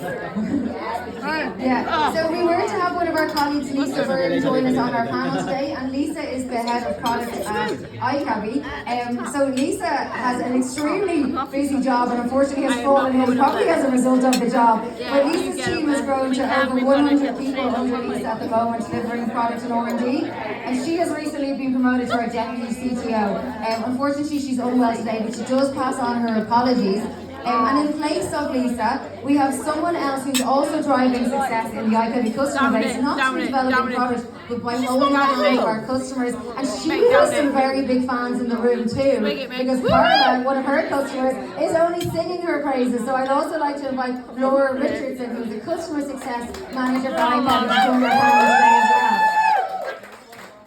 Yeah, so we were to have one of our colleagues, Lisa Byrne, join us on our panel today, and Lisa is the head of product at Icabbi. So Lisa has an extremely busy job and unfortunately has fallen ill, probably as a result of the job. But Lisa's team has grown to over 100 people under Lisa at the moment, delivering product and R&D. And she has recently been promoted to our deputy CTO. Unfortunately, she's unwell today, but she does pass on her apologies. And in place of Lisa, we have someone else who's also driving success in the Icabbi customer base, not through developing products, but by holding the hand of our customers. And she has some very big fans in the room too, because Carla, one of her customers, is only singing her praises. So I'd also like to invite Laura Richardson, who's the customer success manager for Icabbi, to join our panel today as well.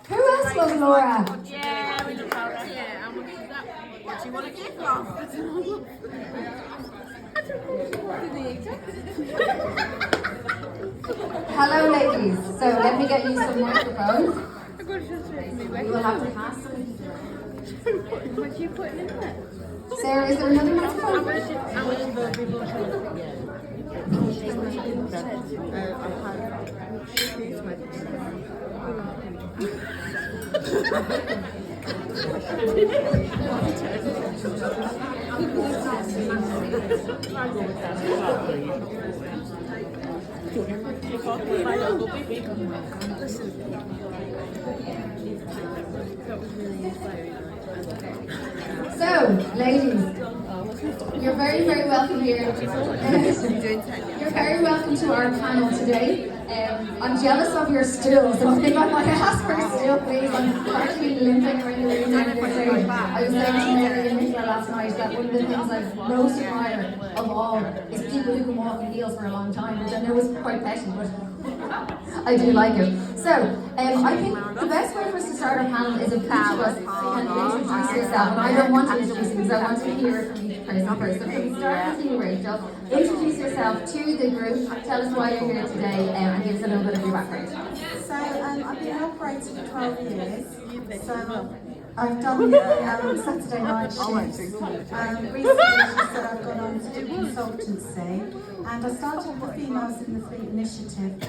Who else was Laura? Yeah, we just Laura. Yeah, and what do you want to give her? Hello ladies, so let me get you some microphones. We will have to pass them. What are you putting in there? Sarah, is there another microphone? So, ladies, you're very, very welcome here. You're very welcome to our panel today. I'm jealous of your stools, so if I might ask for a stool, please. I'm actually limping around the room at this stage. I was saying to Mary and Nicola last night that one of the things I most admire of all is people who can walk in heels for a long time, which I know is quite petty, but I do like it. So, I think the best way for us to start our panel is if each of us can introduce yourself. And I don't want to introduce you because I want to hear it from each person first. So can we start with you, Rachel? Introduce yourself to the group, tell us why you're here today, and give us a little bit of your background. So, I've been an operator for 12 years. So, I've done Saturday night shifts. Recently, she said I've gone on to do consultancy, and I started the Females in the Fleet initiative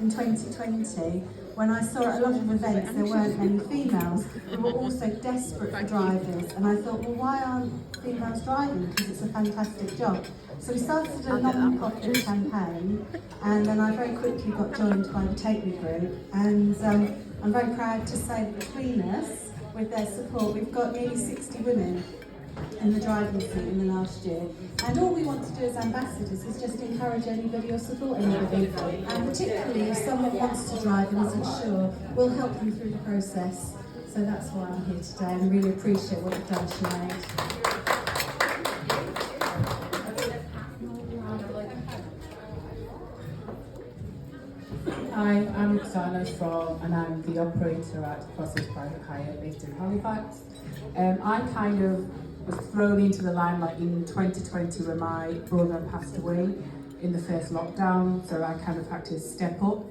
in 2020. When I saw at a lot of events there weren't many females, we were also desperate for drivers, and I thought, well, why aren't females driving? Because it's a fantastic job. So we started a non-profit campaign, and then I very quickly got joined by the Take Me group, and I'm very proud to say that between us, with their support, we've got nearly 60 women in the driving seat in the last year. And all we want to do as ambassadors is just encourage anybody or support anybody. And particularly if someone wants to drive and isn't sure, we'll help them through the process. So that's why I'm here today, and I really appreciate what you've done, Sinead. Hi, I'm Roxana and I'm the operator at Process Private Hire based in Halifax. I kind of was thrown into the limelight in 2020 when my brother passed away in the first lockdown, so I kind of had to step up.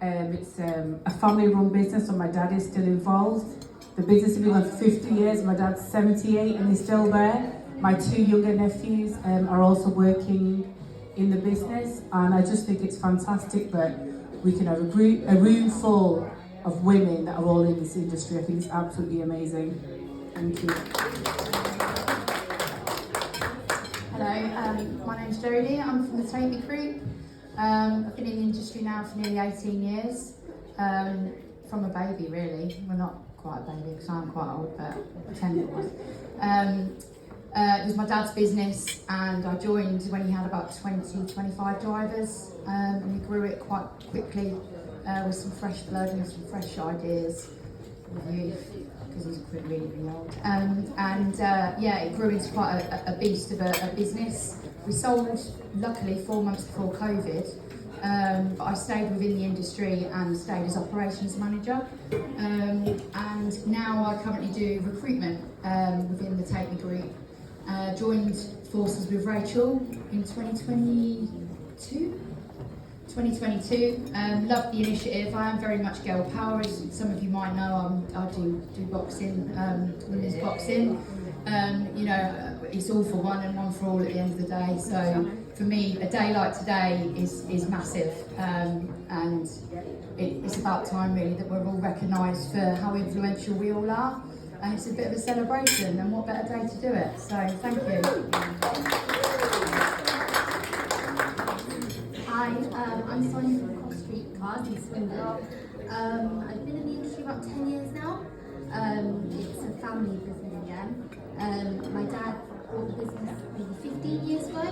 It's a family-run business, so my dad is still involved. The business has been on for 50 years, my dad's 78 and he's still there. My two younger nephews are also working in the business, and I just think it's fantastic that we can have a room full of women that are all in this industry. I think it's absolutely amazing. Thank you. Hello, my name's Jodie. I'm from the Take Me group. I've been in the industry now for nearly 18 years. From a baby, really. Well, not quite a baby because I'm quite old, but I pretend it was. It was my dad's business, and I joined when he had about 20-25 drivers, and we grew it quite quickly with some fresh blood and some fresh ideas with youth, because he's really, really old. Yeah, it grew into quite a beast of a business. We sold, luckily, 4 months before COVID, but I stayed within the industry and stayed as operations manager. And now I currently do recruitment within the Take Me group. Joined forces with Rachel in 2022. Loved the initiative. I am very much girl power, as some of you might know. I do boxing, women's boxing. You know, it's all for one and one for all at the end of the day. So for me, a day like today is massive, and it's about time really that we're all recognised for how influential we all are, and it's a bit of a celebration, and what better day to do it, so thank you. Hi, I'm Sonia from Cross Street Cars in Swindon. I've been in the industry about 10 years now. It's a family business again. My dad bought the business maybe 15 years ago,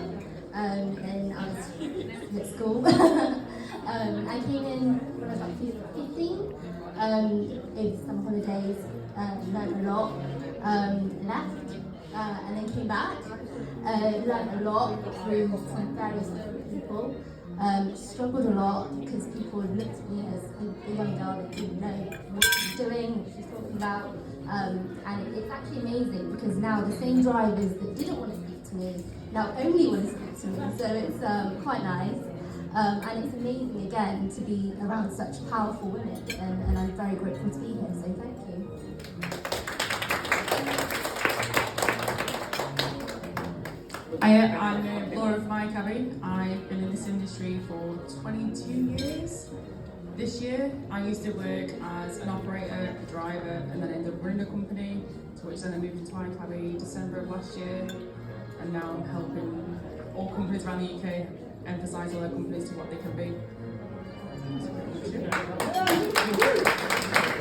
and I was at school. I came in when I was about 15, did some holidays, learned a lot, left, and then came back, learned a lot through some various different people. Struggled a lot because people looked at me as a young girl that didn't know what she was doing, what she was talking about, and it's actually amazing because now the same drivers that didn't want to speak to me now only want to speak to me, so it's quite nice, and it's amazing again to be around such powerful women, and I'm very grateful to be here, so thank you. I'm Laura from Icabbi. I've been in this industry for 22 years. This year, I used to work as an operator, a driver, and then ended up running a company, to which then I moved into Icabbi December of last year, and now I'm helping all companies around the UK emphasise all their companies to what they can be.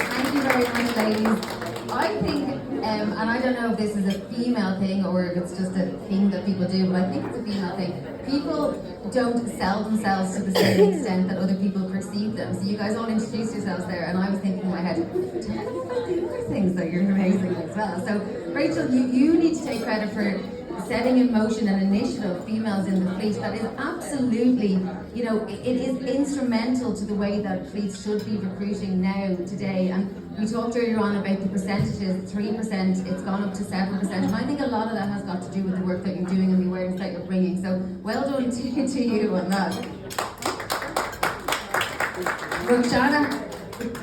Thank you very much, ladies. I think, and I don't know if this is a female thing or if it's just a thing that people do, but I think it's a female thing. People don't sell themselves to the same extent that other people perceive them. So you guys all introduced yourselves there, and I was thinking in my head, tell me about the other things that you're amazing as well. So Rachel, you need to take credit for setting in motion an initiative of females in the fleet that is absolutely, you know, it is instrumental to the way that fleets should be recruiting now, today. And we talked earlier on about the percentages, 3%, it's gone up to 7%, and I think a lot of that has got to do with the work that you're doing and the awareness that you're bringing. So well done to you on that. Roxana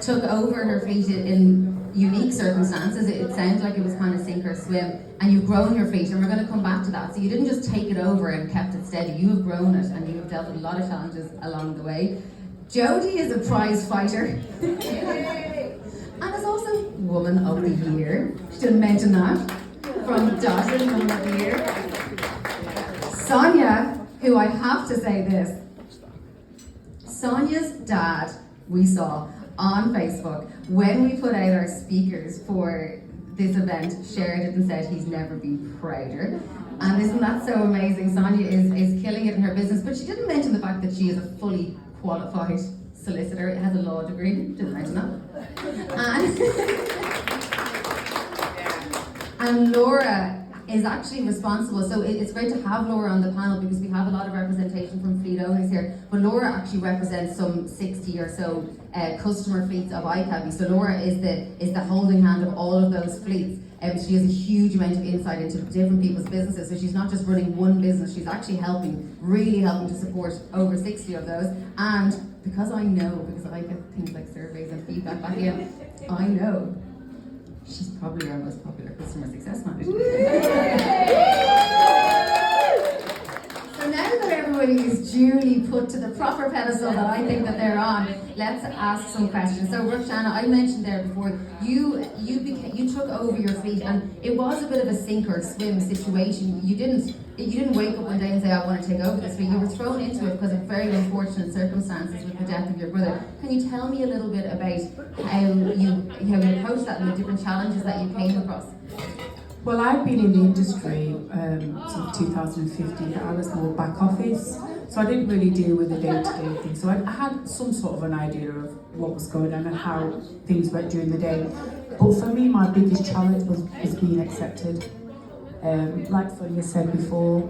took over her fleet in unique circumstances. It sounds like it was kind of sink or swim, and you've grown your fleet, and we're going to come back to that. So you didn't just take it over and kept it steady, you have grown it, and you have dealt with a lot of challenges along the way. Jodie is a prize fighter and is also Woman of the Year. She didn't mention that. From Dawson, Woman of the Year. Sonia, who I have to say this, Sonia's dad, we saw on Facebook, when we put out our speakers for this event, shared it and said he's never been prouder. And isn't that so amazing? Sonia is killing it in her business, but she didn't mention the fact that she is a fully qualified solicitor. It has a law degree, didn't mention that. And Laura is actually responsible, so it's great to have Laura on the panel because we have a lot of representation from fleet owners here, but Laura actually represents some 60 or so customer fleets of Icabbi. So Laura is the holding hand of all of those fleets. She has a huge amount of insight into different people's businesses, so she's not just running one business, she's actually really helping to support over 60 of those. And because I get things like surveys and feedback back in, I know she's probably our most popular customer success manager. So now that everybody is duly put to the proper pedestal that I think that they're on, let's ask some questions. So Roxana, I mentioned there before, you took over your fleet, and it was a bit of a sink or swim situation. You didn't wake up one day and say, I want to take over this fleet. You were thrown into it because of very unfortunate circumstances with the death of your brother. Can you tell me a little bit about how you approached that and the different challenges that you came across? Well, I've been in the industry since 2015. I was more back office, so I didn't really deal with the day-to-day thing. So I had some sort of an idea of what was going on and how things went during the day. But for me, my biggest challenge was being accepted. Like Sonia said before,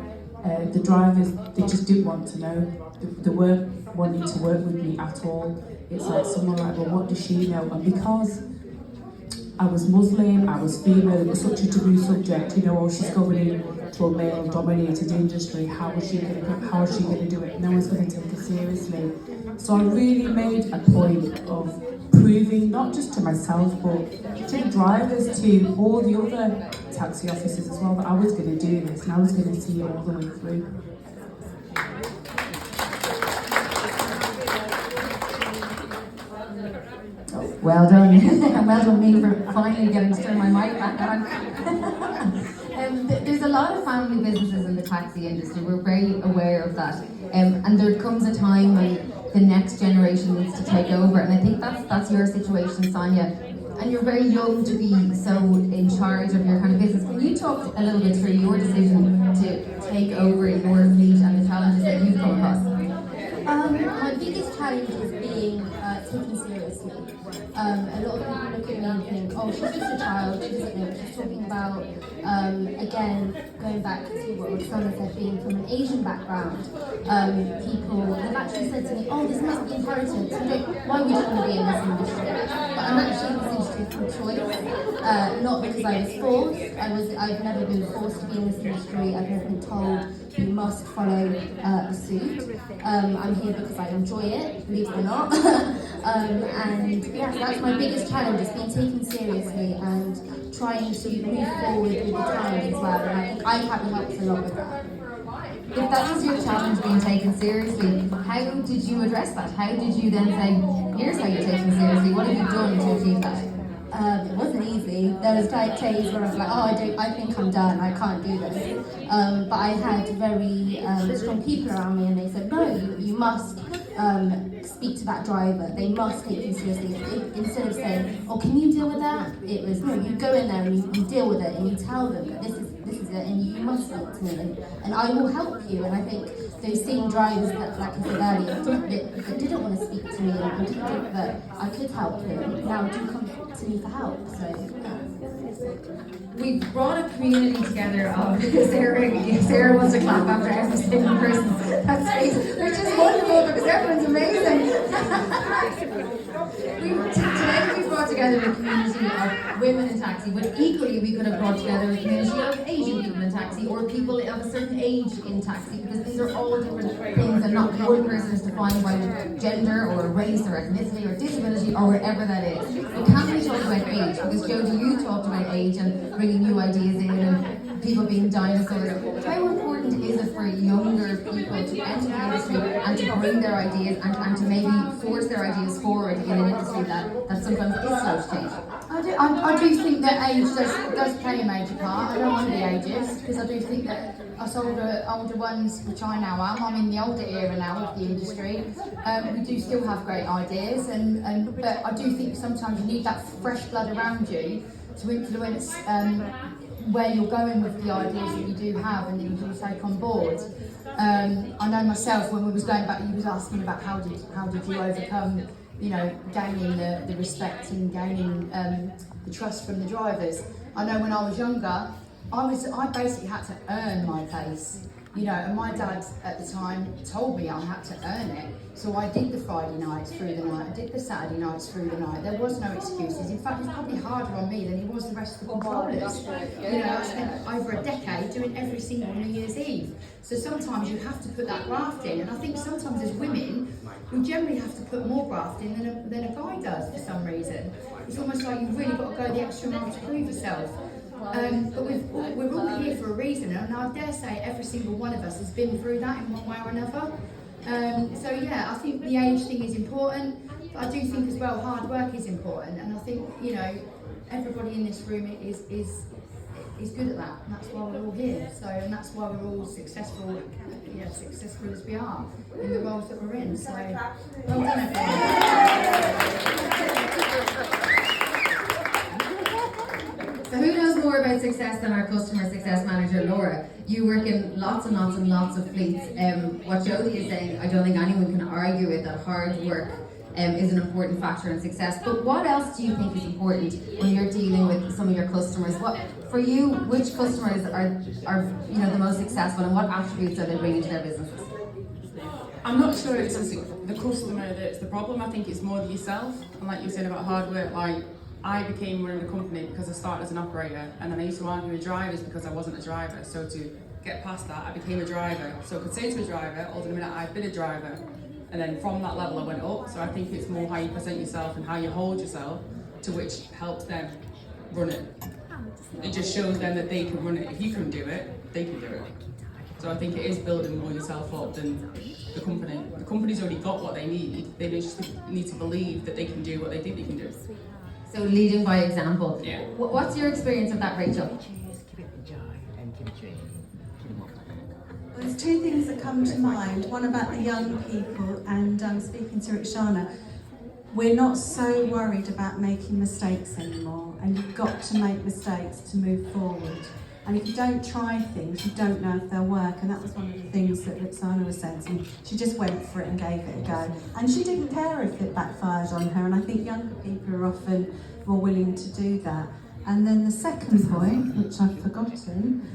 the drivers, they just didn't want to know. They weren't wanting to work with me at all. It's like someone like, well, what does she know? And because I was Muslim, I was female, it was such a taboo subject, she's going into a male-dominated industry, how is she going to do it? No one's going to take it seriously. So I really made a point of proving, not just to myself, but to the drivers, to all the other taxi officers as well, that I was going to do this, and I was going to see it all the way through. Well done. Well done me for finally getting to turn my mic back on. There's a lot of family businesses in the taxi industry. We're very aware of that. And there comes a time when the next generation needs to take over. And I think that's your situation, Sonia. And you're very young to be so in charge of your kind of business. Can you talk a little bit through your decision to take over your fleet and the challenges that you've come across? My biggest challenge is being taken seriously. A lot of people look at me and think, oh, she's just a child, she doesn't know what she's talking about. Again, going back to what Roxana said, being from an Asian background, people have actually said to me, oh, this must be inheritance. Why would you want to be in this industry? But I'm actually in this industry through choice, not because I was forced. I've never been forced to be in this industry. I've never been told you must follow the suit. I'm here because I enjoy it, believe it or not. And yes, that's my biggest challenge, is being taken seriously and trying to move forward with the times as well. And I think Icabbi helps a lot with that. If that was your challenge, being taken seriously, how did you address that? How did you then say, here's how you're taken seriously? What have you done to achieve that? It wasn't easy. There was like days where I was like, oh, I think I'm done, I can't do this. But I had very strong people around me, and they said, no, you must speak to that driver. They must take you seriously. Instead of saying, oh, can you deal with that? It was, no, you go in there and you deal with it, and you tell them that this is it, and you must speak to me, and I will help you. And I think those same drivers that, like I said earlier, that didn't want to speak to me and didn't think that I could help them, now do come to me for help. So yeah. We've brought a community together of Sarah wants to clap after every single person that speaks, which is wonderful because everyone's amazing. Today we've brought together a community of women in taxi, but equally we could have brought together a community of Asian people in taxi, or people of a certain age in taxi, because these are all different things, and not one person is defined by gender or race or ethnicity or disability or whatever that is. But can we talk about age? Because Jodie, you talked about age and bringing new ideas in and people being dinosaurs. How important is it for younger people to enter the industry and to bring their ideas and to maybe force their ideas forward in an industry that sometimes is slow to change? I do think that age does play a major part. I don't want to be ageist, because I do think that us older ones, which I now am, I'm in the older era now of the industry, we do still have great ideas, but I do think sometimes you need that fresh blood around you to influence where you're going with the ideas that you do have and that you do take on board. I know myself, when we was going back, you was asking about how did you overcome, gaining the respect and gaining the trust from the drivers. I know when I was younger, I basically had to earn my place. And my dad at the time told me I had to earn it. So I did the Friday nights through the night, I did the Saturday nights through the night. There was no excuses. In fact, it's probably harder on me than it was the rest of the controllers. I spent over a decade doing every single New Year's Eve. So sometimes you have to put that graft in. And I think sometimes as women, we generally have to put more graft in than a guy does for some reason. It's almost like you've really got to go the extra mile to prove yourself. But we're all here for a reason, and I dare say every single one of us has been through that in one way or another. So yeah, I think the age thing is important, but I do think as well hard work is important, and I think everybody in this room is good at that, and that's why we're all here. So, and that's why we're all successful as we are in the roles that we're in. So well done, everyone. So who knows more about success than our customer success manager, Laura? You work in lots and lots and lots of fleets. What Jodie is saying, I don't think anyone can argue with, that hard work is an important factor in success. But what else do you think is important when you're dealing with some of your customers? What, for you, which customers are the most successful, and what attributes are they bringing to their businesses? I'm not sure it's the customer that's the problem. I think it's more yourself. And like you said about hard work, like I became running a company because I started as an operator, and then I used to argue with drivers because I wasn't a driver. So to get past that, I became a driver. So I could say to a driver, hold on a minute, I've been a driver. And then from that level I went up. So I think it's more how you present yourself and how you hold yourself, to which helps them run it. It just shows them that they can run it. If you can do it, they can do it. So I think it is building more yourself up than the company. The company's already got what they need. They just need to believe that they can do what they think they can do. So leading by example. Yeah. What's your experience of that, Rachel? There's two things that come to mind. One about the young people, and speaking to Rixana, we're not so worried about making mistakes anymore, and you've got to make mistakes to move forward. And if you don't try things, you don't know if they'll work. And that was one of the things that Rixana was saying to me. She just went for it and gave it a go. And she didn't care if it backfired on her. And I think younger people are often more willing to do that. And then the second point, which I've forgotten,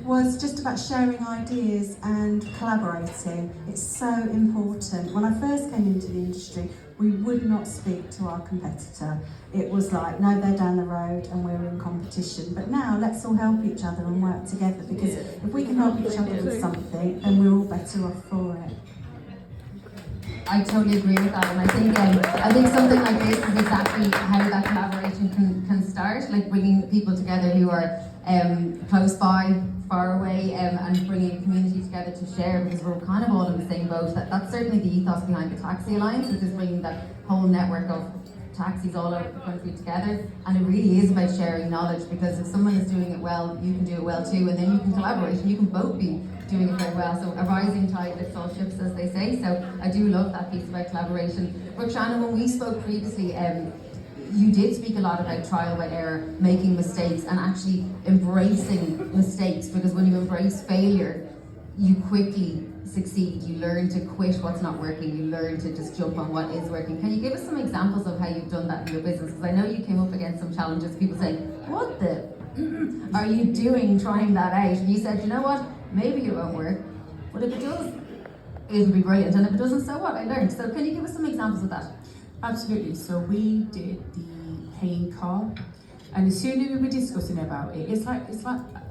was just about sharing ideas and collaborating. It's so important. When I first came into the industry, we would not speak to our competitor. It was like, no, they're down the road and we're in competition. But now let's all help each other and work together, because if we can help each other with something, then we're all better off for it. I totally agree with that, and I think something like this is exactly how that collaboration can start, like bringing people together who are close by, far away, and bringing a community together to share, because we're kind of all in the same boat. That's certainly the ethos behind the Taxi Alliance, which is bringing that whole network of taxis all over the country together, and it really is about sharing knowledge, because if someone is doing it well, you can do it well too, and then you can collaborate and you can both be doing it very well. So a rising tide lifts all ships, as they say. So I do love that piece about collaboration. Roxana, when we spoke previously, you did speak a lot about trial by error, making mistakes, and actually embracing mistakes, because when you embrace failure, you quickly succeed. You learn to quit what's not working. You learn to just jump on what is working. Can you give us some examples of how you've done that in your business? Because I know you came up against some challenges. People say, what the are you doing trying that out? And you said, you know what? Maybe it won't work, but if it does, it'll be brilliant. And if it doesn't, so what? I learned. So can you give us some examples of that? Absolutely. So we did the paying car, and as soon as we were discussing about it, it's like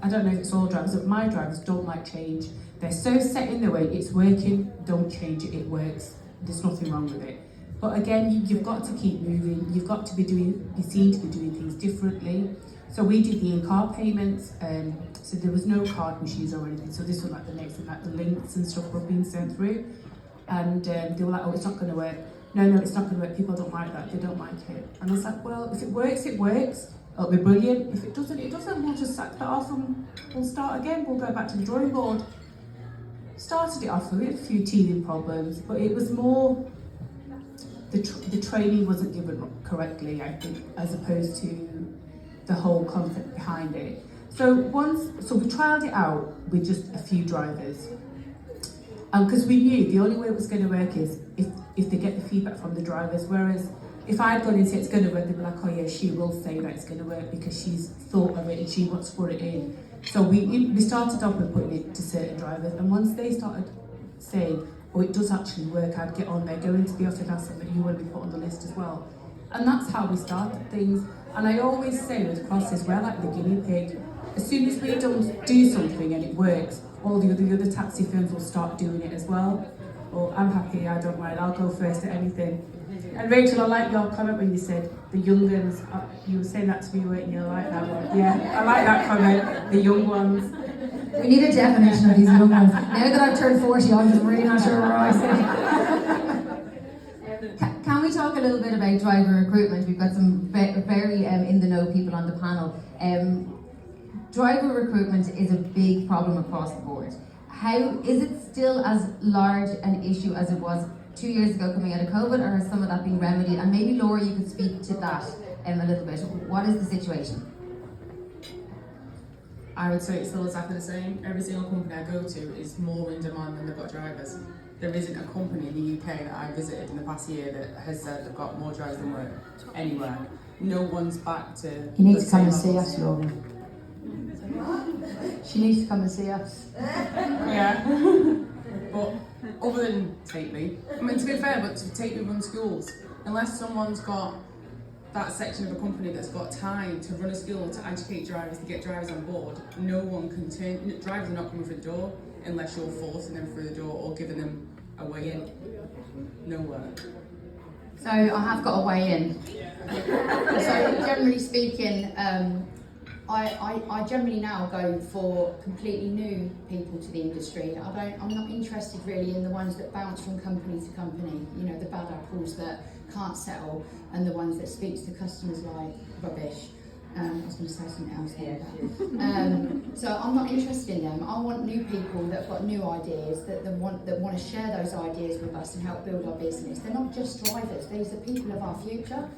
I don't know if it's all drivers, but my drivers don't like change. They're so set in their way. It's working. Don't change it. It works. There's nothing wrong with it. But again, you've got to keep moving. You've got to be doing. You seem to be doing things differently. So we did the in-car payments. So there was no card machines or anything. So this was like the next thing, like the links and stuff were being sent through, and they were like, "Oh, it's not going to work." No, it's not going to work. People don't like that. They don't like it. And I was like, well, if it works, it works. It'll be brilliant. If it doesn't, it doesn't. We'll just sack that off and we'll start again. We'll go back to the drawing board. Started it off, we had a few teething problems, but it was more the training wasn't given correctly, I think, as opposed to the whole concept behind it. So we trialled it out with just a few drivers, because we knew the only way it was going to work is if they get the feedback from the drivers. Whereas if I had gone and said it's going to work, they'd be like, oh yeah, she will say that it's going to work because she's thought of it and she wants to put it in. So we started off with putting it to certain drivers, and once they started saying, oh, it does actually work, I'd get on there, go into the office and ask them that you want to be put on the list as well. And that's how we started things. And I always say with crosses, we're like the guinea pig. As soon as we don't do something and it works, all the other taxi firms will start doing it as well. Or I'm happy, I don't mind, I'll go first at anything. And Rachel, I like your comment when you said the young ones, you were saying that to me, weren't you? I like that one. Yeah, I like that comment, the young ones. We need a definition of these young ones. Now that I've turned 40, I'm just really not sure where I sit. Can we talk a little bit about driver recruitment? We've got some very in-the-know people on the panel. Driver recruitment is a big problem across the board. How is it still as large an issue as it was 2 years ago coming out of COVID, or has some of that been remedied? And maybe Laura, you could speak to that a little bit. What is the situation? I would say it's still exactly the same. Every single company I go to is more in demand than they've got drivers. There isn't a company in the UK that I visited in the past year that has said they've got more drivers than work anywhere. No one's back to. You need to come and see us, Laura. She needs to come and see us. Yeah. But other than Take Me, I mean, to be fair, but to Take Me run schools, unless someone's got that section of a company that's got time to run a school, to educate drivers, to get drivers on board, no one can turn, drivers are not coming through the door unless you're forcing them through the door or giving them a way in. Nowhere. So I have got a way in. So generally speaking, I generally now go for completely new people to the industry. I'm not interested really in the ones that bounce from company to company, you know, the bad apples that can't settle and the ones that speaks to customers like rubbish. I was going to say something else there. So I'm not interested in them. I want new people that have got new ideas, that want to share those ideas with us and help build our business. They're not just drivers, these are people of our future.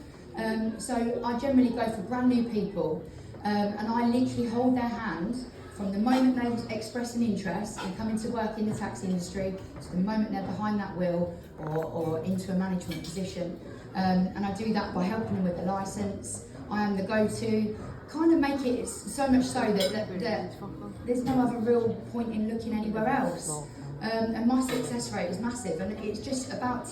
So I generally go for brand new people, and I literally hold their hand from the moment they express an interest in coming to work in the taxi industry to the moment they're behind that wheel or into a management position. And I do that by helping them with the licence. I am the go-to, kind of make it so much so that there's no other real point in looking anywhere else. And my success rate is massive, and it's just about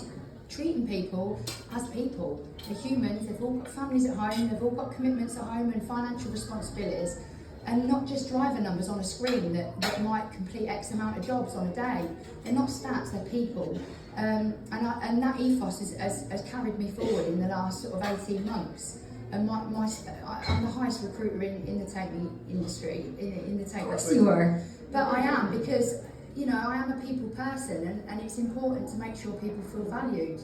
treating people as people. They're humans, they've all got families at home, they've all got commitments at home and financial responsibilities, and not just driver numbers on a screen that might complete X amount of jobs on a day. They're not stats, they're people. And that ethos has carried me forward in the last sort of 18 months. And I'm the highest recruiter in the take industry, in the take. Of course you are. But I am, because you know, I am a people person, and it's important to make sure people feel valued,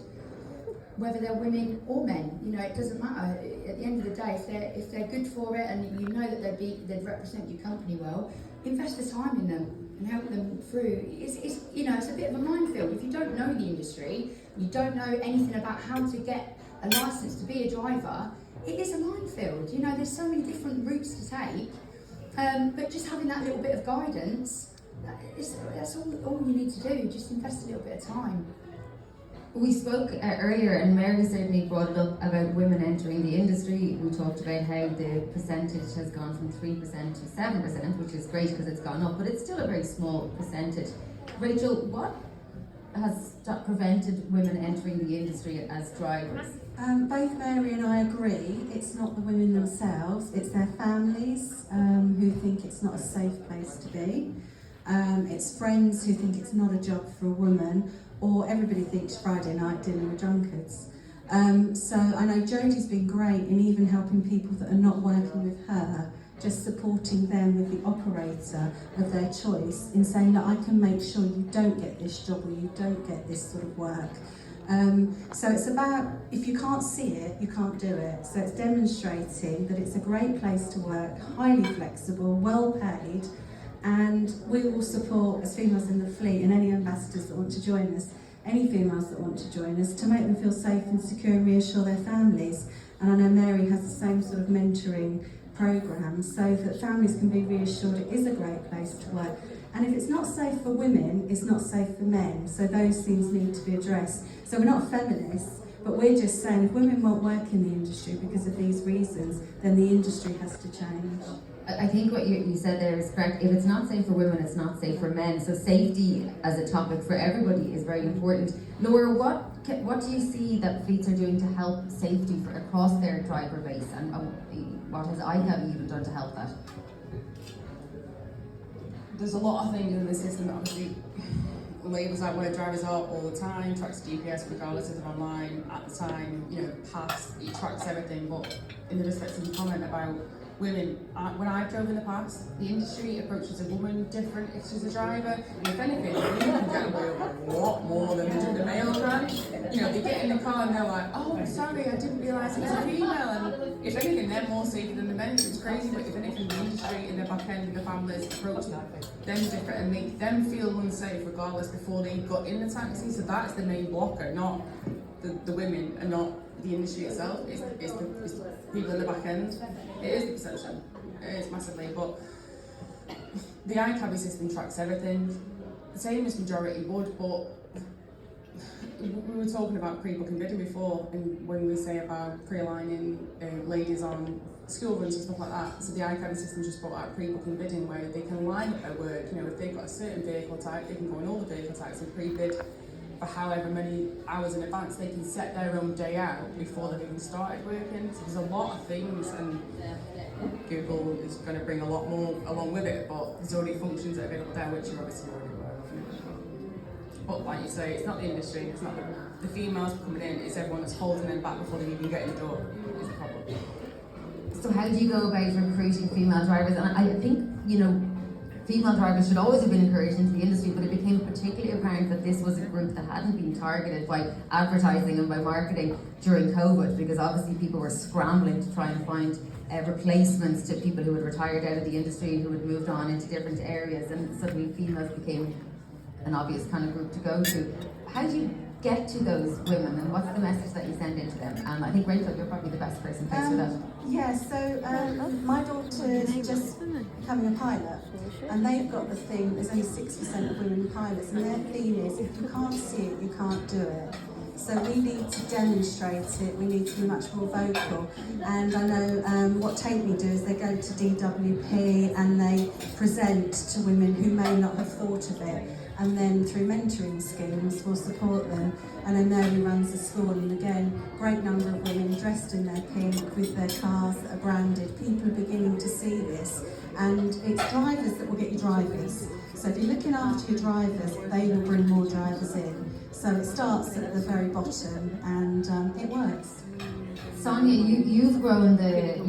whether they're women or men. You know, it doesn't matter. At the end of the day, if they're good for it, and you know that they'd represent your company well, invest the time in them and help them through. It's you know, it's a bit of a minefield. If you don't know the industry, you don't know anything about how to get a license to be a driver, it is a minefield. You know, there's so many different routes to take, but just having that little bit of guidance, that's all you need to do. Just invest a little bit of time. We spoke earlier, and Mary certainly brought it up about women entering the industry. We talked about how the percentage has gone from 3% to 7%, which is great because it's gone up, but it's still a very small percentage. Rachel, what has prevented women entering the industry as drivers? Both Mary and I agree, it's not the women themselves, it's their families who think it's not a safe place to be. It's friends who think it's not a job for a woman, or everybody thinks Friday night dinner with drunkards. So I know Jodie's been great in even helping people that are not working with her, just supporting them with the operator of their choice in saying that I can make sure you don't get this job or you don't get this sort of work. So it's about, if you can't see it, you can't do it. So it's demonstrating that it's a great place to work, highly flexible, well paid, and we will support, as females in the fleet and any ambassadors that want to join us, any females that want to join us, to make them feel safe and secure and reassure their families. And I know Mary has the same sort of mentoring programme so that families can be reassured it is a great place to work. And if it's not safe for women, it's not safe for men. So those things need to be addressed. So we're not feminists, but we're just saying if women won't work in the industry because of these reasons, then the industry has to change. I think what you said there is correct. If it's not safe for women, it's not safe for men. So safety as a topic for everybody is very important. Laura, what do you see that fleets are doing to help safety across their driver base, and what has Icabbi even done to help that? There's a lot of things in the system that obviously labels out where drivers are all the time, tracks GPS regardless if they're online, at the time, you know, past, it tracks everything. But in the respect of the comment about women, when I've drove in the past, the industry approaches a woman different if she's a driver. And if anything, women can get away with a lot more than the male can. You know, they get in the car and they're like, oh, sorry, I didn't realise it was a female. And if anything, they're more safer than the men. It's crazy, but if anything, the industry in the back end, the families approach them different and make them feel unsafe regardless before they got in the taxi. So that's the main blocker, not the women and not the industry itself. It's the people in the back end. It is the perception. It is massively. But the Icabbi system tracks everything. The same as majority would, but we were talking about pre-booking bidding before, and when we say about pre-aligning ladies on school runs and stuff like that, so the Icabbi system just brought out pre-booking bidding where they can line up their work. You know, if they've got a certain vehicle type, they can go in all the vehicle types and pre-bid for however many hours in advance. They can set their own day out before they've even started working. So there's a lot of things, and Google is going to bring a lot more along with it, but there's already functions that are available there which you're obviously already aware of. But like you say, it's not the industry, it's not the females coming in, it's everyone that's holding them back before they even get in the door is the problem. It's So how do you go about recruiting female drivers? And I think, you know, female drivers should always have been encouraged into the industry, but it became particularly apparent that this was a group that hadn't been targeted by advertising and by marketing during COVID, because obviously people were scrambling to try and find replacements to people who had retired out of the industry, who had moved on into different areas, and suddenly females became an obvious kind of group to go to. How do you get to those women, and what's the message that you send into them? And I think, Rachel, you're probably the best person to answer that. Yeah, so my daughter's just becoming a pilot, and they've got the thing, there's only 6% of women pilots, and their theme is, if you can't see it, you can't do it. So we need to demonstrate it, we need to be much more vocal. And I know what Take Me do is they go to DWP and they present to women who may not have thought of it. And then through mentoring schemes, we'll support them. And then Mary runs the school, and again, great number of women dressed in their pink with their cars that are branded. People are beginning to see this. And it's drivers that will get you drivers. So if you're looking after your drivers, they will bring more drivers in. So it starts at the very bottom, and it works. Sonia, you've grown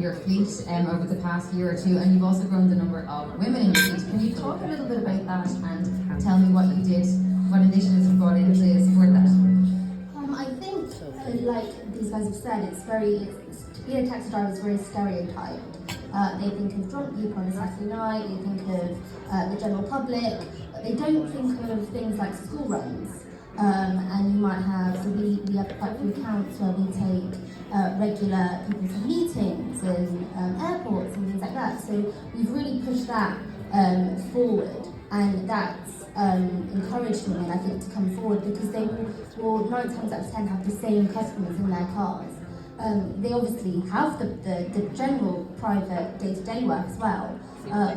your fleet over the past year or two, and you've also grown the number of women in your fleet. Can you talk a little bit about that and tell me what you did, what initiatives you brought in to support that? I think, like these guys have said, to be a taxi driver is very stereotyped. They think of drunk people on a Saturday night, they think of the general public, but they don't think of things like school runs. And you might have, so we have quite a few accounts where we take regular people to meetings and airports and things like that. So we've really pushed that forward, and that's encouraged women, I think, to come forward, because they will 9 times out of 10 have the same customers in their cars. They obviously have the general private day-to-day work as well,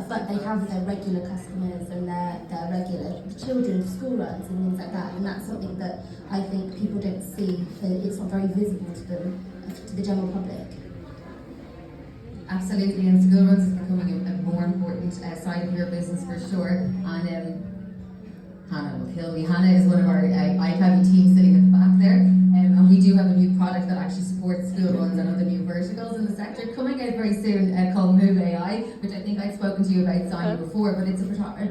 but they have their regular customers and their regular children's school runs and things like that, and that's something that I think people don't see. It's not very visible to them, to the general public. Absolutely, and school runs is becoming a more important side of your business for sure. And Hannah will kill me. Hannah is one of our Icabbi team sitting at the back there, and we do have a new product that actually supports school runs and other new verticals in the sector coming out very soon, called Move AI, which I think I'd spoken to you about, Sonia, before. But it's a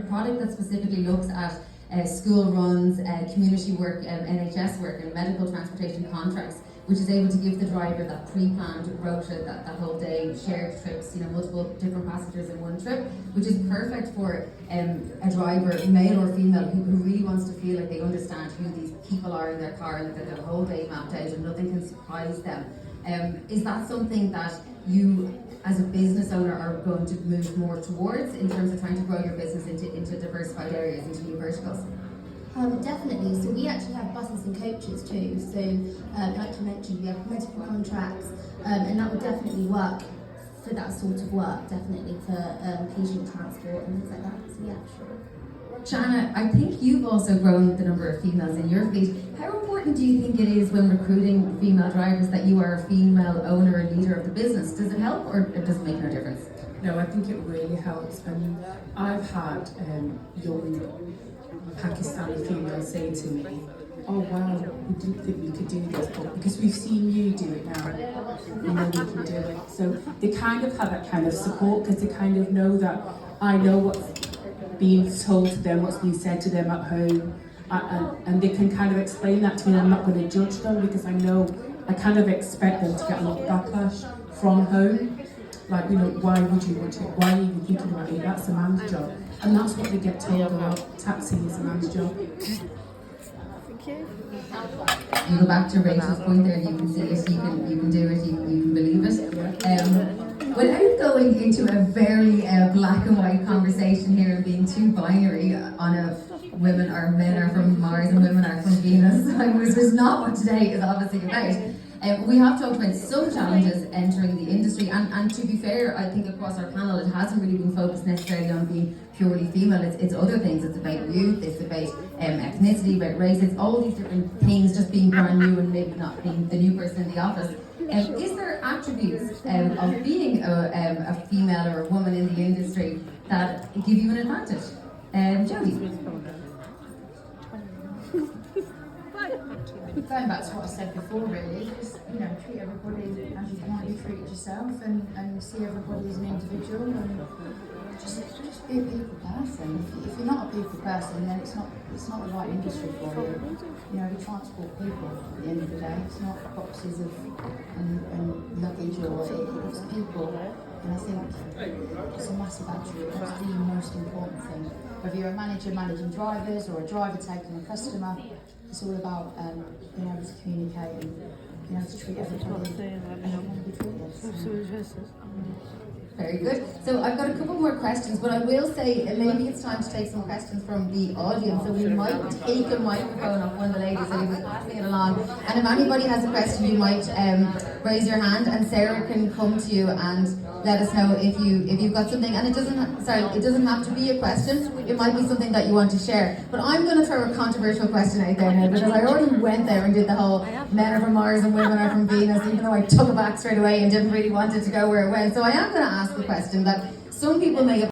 product that specifically looks at school runs, community work, NHS work, and medical transportation contracts, which is able to give the driver that pre-planned rota, that whole day, shared trips, multiple different passengers in one trip, which is perfect for a driver, male or female, who really wants to feel like they understand who these people are in their car, and that their whole day mapped out and nothing can surprise them. Is that something that you, as a business owner, are going to move more towards in terms of trying to grow your business into diversified areas, into new verticals? Definitely. So we actually have buses and coaches too. So like you mentioned, we have multiple contracts, and that would definitely work for that sort of work, definitely for patient transport and things like that. So yeah, sure. Jana, I think you've also grown the number of females in your fleet. How important do you think it is when recruiting female drivers that you are a female owner and leader of the business? Does it help, or does it make no difference? No, I think it really helps. And I've had young Pakistani females say to me, "Oh wow, we didn't think we could do this, but because we've seen you do it now, we know we can do it." So they kind of have that kind of support, because they kind of know that I know what's being told to them, what's being said to them at home, and they can kind of explain that to me. I'm not going to judge them, because I know I kind of expect them to get a lot of backlash from home. Like, why would you want it? Why are you even thinking about it? That's a man's job. And that's what they get told about. Taxing is a man's job. Thank you. You go back to Rachel's point there, you can see it, you can do it, you can believe it. Without going into a very black and white conversation here and being too binary on a women or men are from Mars and women are from Venus, which is not what today is obviously about. We have talked about some challenges entering the industry, and to be fair, I think across our panel it hasn't really been focused necessarily on being purely female. It's other things. It's about youth, it's about ethnicity, about race. It's all these different things, just being brand new and maybe not being the new person in the office. Is there attributes of being a female or a woman in the industry that give you an advantage? Jodie? Going back to what I said before, really, just treat everybody as you want to be treated yourself, and see everybody as an individual, and just be a people person. If you're not a people person, then it's not the right industry for you. We transport people at the end of the day. It's not boxes of and luggage, or it's people. And I think it's a massive attribute. That's the most important thing. Whether you're a manager managing drivers or a driver taking a customer, it's all about being able to communicate and being able to treat everybody as you want to be treated. So. Very good. So I've got a couple more questions, but I will say maybe it's time to take some questions from the audience. So we might take a microphone off one of the ladies who was passing it along. And if anybody has a question, you might raise your hand, and Sarah can come to you and let us know if you've got something. And it doesn't have to be a question. It might be something that you want to share. But I'm going to throw a controversial question out there now, because I already went there and did the whole men are from Mars and women are from Venus, even though I took it back straight away and didn't really want it to go where it went. So I am going to ask the question that some people may have